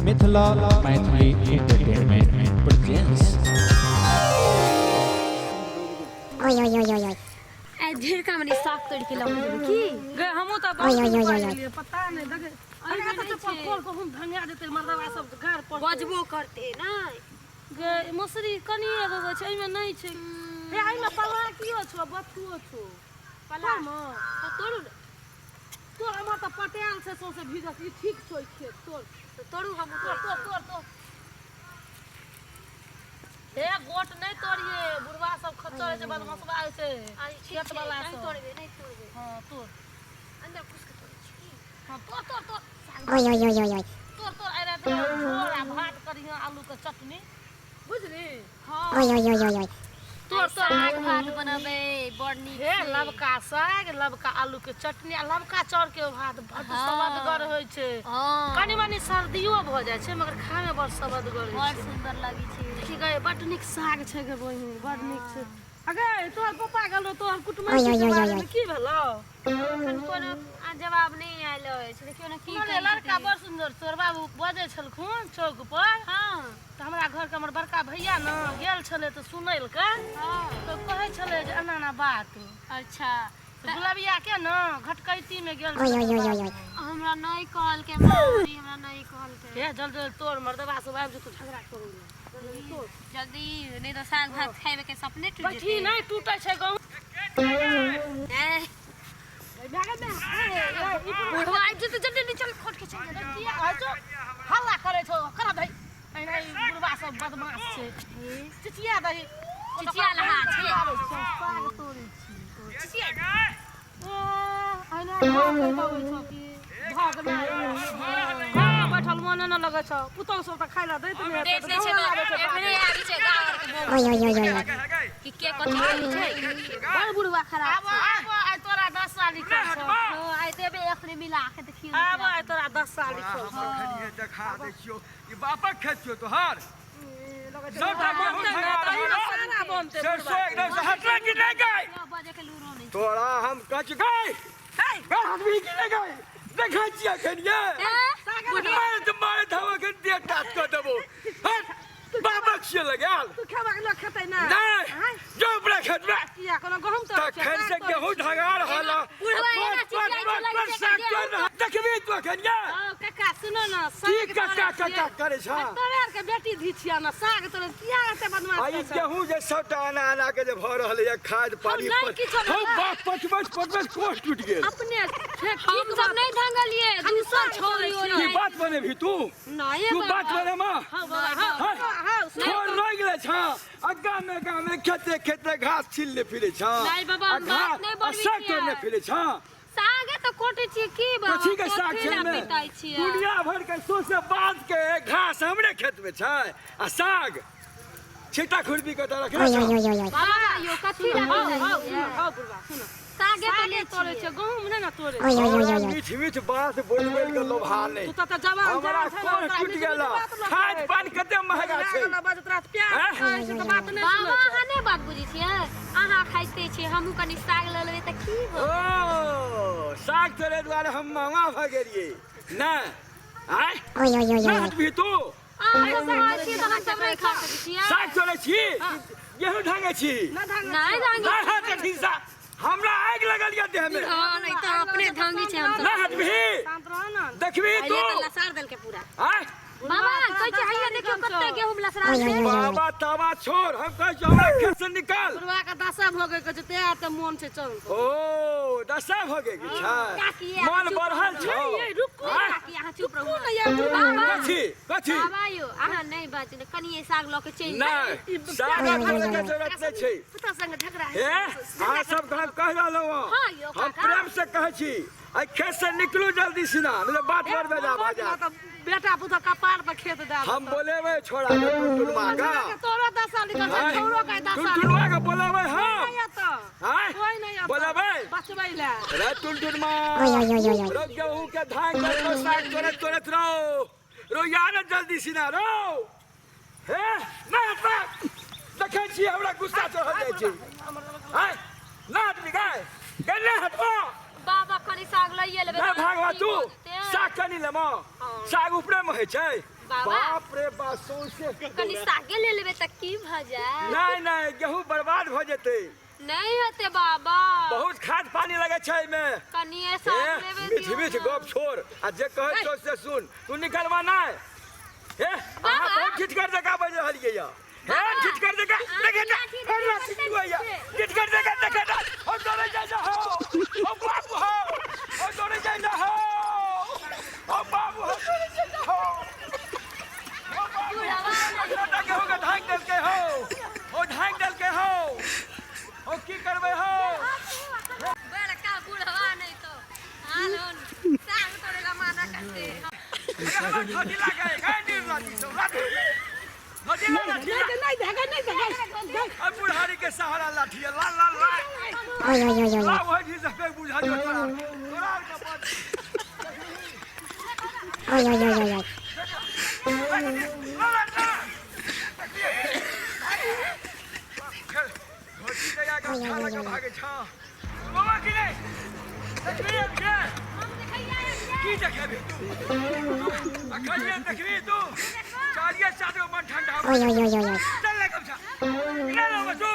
Mithila Maithili entertainment presents. ओय ओय ओय ओय ए ढेर का मनी साग तोड़ के लाऊं की गे हमहु त ओय ओय ओय ओय पता नहीं देखे अरे तो चप्पल खोल को हम भंगा देते मर्दवा सब घर पर बजबो करते ना गे मसरी कनी एगो छै एमे नहीं छै हे आई में पला कियो छो बथुओ छो पला म तो तोड़ू ना तो हम त पटेल से सो से भीगस ई ठीक छो खेत तोड़ तो तोड़ू हम तोड़ हे गोट नहीं तोड़िए बुढ़वा सब खच्चर छै बदमसवा छै खेत वाला नहीं सब तोड़बे नहीं तोड़बे हां तोड़ अंदर कुछ के तोड़े छी हां तोड़ ओय ओय ओय ओय तोड़ आई रात छोड़ा भात करिया आलू के चटनी बुझली हां ओय ओय ओय ओय तोड़ साग भात बनबे बड़ नीक हे लबका साग लबका आलू के चटनी आ लबका चाउर के भात बड़ स्वादगर होय छै हां कनी मनी सर्दियो भ जाय छै मगर खाए में बड़ स्वादगर होय बड़ छै सुंदर लागी छी की गए बड़ नीक साग छै गे बहिन बड़ नीक छै अगे तोहर पप्पा गेलो तोहर कुटुम ओय ओय ओय ओय की भेलो कोनो जवाब नहीं आइल छै देखियो ना की सुनले लड़का बड़ सुंदर तोर बाबू बजे छलखुन चौक पर हां त हमरा घर के हमर बड़का भैया न गेल छले त सुनैल के हां तो कहै छले जे अनाना बात अच्छा तो गुलाबिया के न घटकैती में गेल ओय ओय ओय ओय हमरा नहीं कहल के मारी हमरा नहीं कहल के हे जल्दी तोड़ मर्दवा सब आबि जतो झगड़ा करू जल्दी नहीं तो साग भात खाए के सपने टूट बैठी नहीं टूटे छै गाँव बुढ़वा आज तो जल्दी नहीं चल खोट के चल हल्ला करे छो करा भाई नहीं बुढ़वा सब बदमाश छै चिचिया दही चिचिया लहा छै साग तोड़ी छी चिचिया आइना कहबै छो कि भागना हां बैठल मोने न लगै छौ पुतौ सब त खाइला दैत नै देख ले छै एखने आबी छै गावर के बोल ओय ओय ओय ओय कि के कथि करै छै बड़ बुढ़वा खराब छै आब आइ तोरा 10 साल के छौ आइ देबे एखने मिला के देखियो आब आइ तोरा 10 साल के छौ खड़िए देखा देखियो ई बापक खेत छियो तोहार सबटा बनते न तही न सारा बनते सरसों एकदम से हटला कि नहीं गई बजे के लूरो नहीं तोरा हम कच गई हे आदमी की नहीं गई देखै छियै खनिया मारे तो मारे धावा के दे टाट कर देबो हट बापक से लगाल तू खेबा के लोग खेतै ना नहीं जो अपना खेत में किया कोनो गहूम तो तखन से गेहूं ढगार हला देखबी तो खनिया काका सुनो ना की काका काका करे छ तोरे के बेटी धी छिया ना साग तोरे किया एते बदमाश आई गेहूं जे सबटा आना के जे भ रहल है खाद पानी नहीं किछो हम बाप 55 कोस टूट गेल अपने हम सब नहीं धंगलिए दूसर छोड़ियो की बात बने भी तू नहीं तू बात बने मां हां बाबा हां छोड़ रह गेले छ अग्गा में खेते खेते घास छीलने फिरे छ नहीं बाबा, हम बात नहीं बोलबी सब किया। तोड़ने फिरे छ सागे तो कोटे छी की बा कथी के साग छै में पिटाई छी दुनिया भर के सो से बांध के घास हमरे खेत में छै आ साग छिटा खुरपी के तरह रखले ओय छ ओय ओय ओय बाबा यो कथि लगा हां बुढ़वा सुनो सागे तो ले तोड़े छै गहूम नहीं ना तोड़े ओय ओय ओय ओय मीठ मीठ बात बोल बोल के लोभा नहीं तू त जवान हमारा कोन टूट गेला खाद पानी कते महंगा छै बाजत रात प्यार खाइ छै त बात नहीं बाबा हने बात बुझी छियै अहाँ खाइते छी हमहु कनी साग ल लेबै त की हो ओ साग तोरे द्वारे हम महंगा भ गेलिए ना आय ओय ओय ओय ना ओय भी तू अहाँ सब खाइ छी त हम सब नहीं खा सकै छी साग तोरे छी गेहूं ढंगे छी नहीं धांगी ना हाथ के ठीसा हमरा आग लगल या देह में हां नहीं त अपने धांगी छै हम ना हाथ भी शांत रह ना देखबी तू पहले त लसार देल के पूरा आय बाबा कहै छै हैया देखियो कते गेहूं लसरा ओय ओय छै ओय ओय बाबा तावा छोड़ हम कहै छी हमरा खेत से निकाल बुढ़वा के दशा भ गई के ते त मन छै चल ओ दशा भ गेल काकी, छै मन बढ़ल छौ ये रुको आय, काकी अहाँ चुप रहू ना यार बाबा कथी कथी बाबा यो अहाँ नहीं बात कनिए साग ल के चल नहीं साग भात के जरूरत नहीं छै पुता संग झगड़ा हे अहाँ सब घर कह रहलौ हाँ यो हम काका प्रेम से कहै छी आई खेत से निकलू जल्दी सिना मतलब बात बढ़ जा भाजा बेटा पुता कपार पर खेत डाल हम बोलेबे छोड़ा के टुनटुनमा का तोरा दशा लिखल छै छोरो के दशा टुनटुनमा के बोलेबे हां नहीं आता हां कोई नहीं आता बोलेबे बचबै ला रे टुनटुनमा ओय ओय ओय ओय रो गेहूं के धान के साग तोड़त रहो रो यार जल्दी सिना रो हे ना देखै छी हमरा गुस्सा चढ़ जाइ छै हां ना आदमी गाय गन्ने हटो बाबा कनी साग लइए लेबे ना भागवा तू साग कनी लेमा साग ऊपरे में है छै बाबा बाप रे बाप सौंसे कनी सागे ले लेबे त की भ जाए नहीं नहीं गेहूं बर्बाद हो जेते नहीं होते बाबा बहुत खाद पानी लगे छै में कनी ए साग लेबे मीठ दियो मीठ ना। गप छोड़ आ जे कहे तो से सुन तू निकलवा नहीं हे अहाँ बहुत ठिठ कर देगा बज रहलिए या हे ठिठ कर देगा देखेगा हे लाठी हुआ ठिठ कर देगा देखेगा हो डरे जाय ना हो बाबू हो डरे जाय ना हो बाबू हो डरे जाय ना हो बेटा के होगा ढांक दल के हो ओ ढांक दल के हो ओ की करबे हो बड़का बुढ़वा नहीं तो हालोन साग तोड़ेला माना करते छोटी लागे गए निर्लाती तो लाठी छोटी लाठी अब बुढ़ारी के सहारा लाठी है ला ला ला Oi, oi, oi, oi, ला oi. वो जी से पे बुझा जो तोरा तोरा का बात Oi, oi, oi, oi, oi. ला ला ला छोटी जगह का खा लगा भागे छा बाबा की नहीं देखिए क्या की देखे भी तू अखलिए देखबी तू चालिए साथ में मन ठंडा Oi, oi, oi, oi, oi. चल ले कब सा ले लो बसू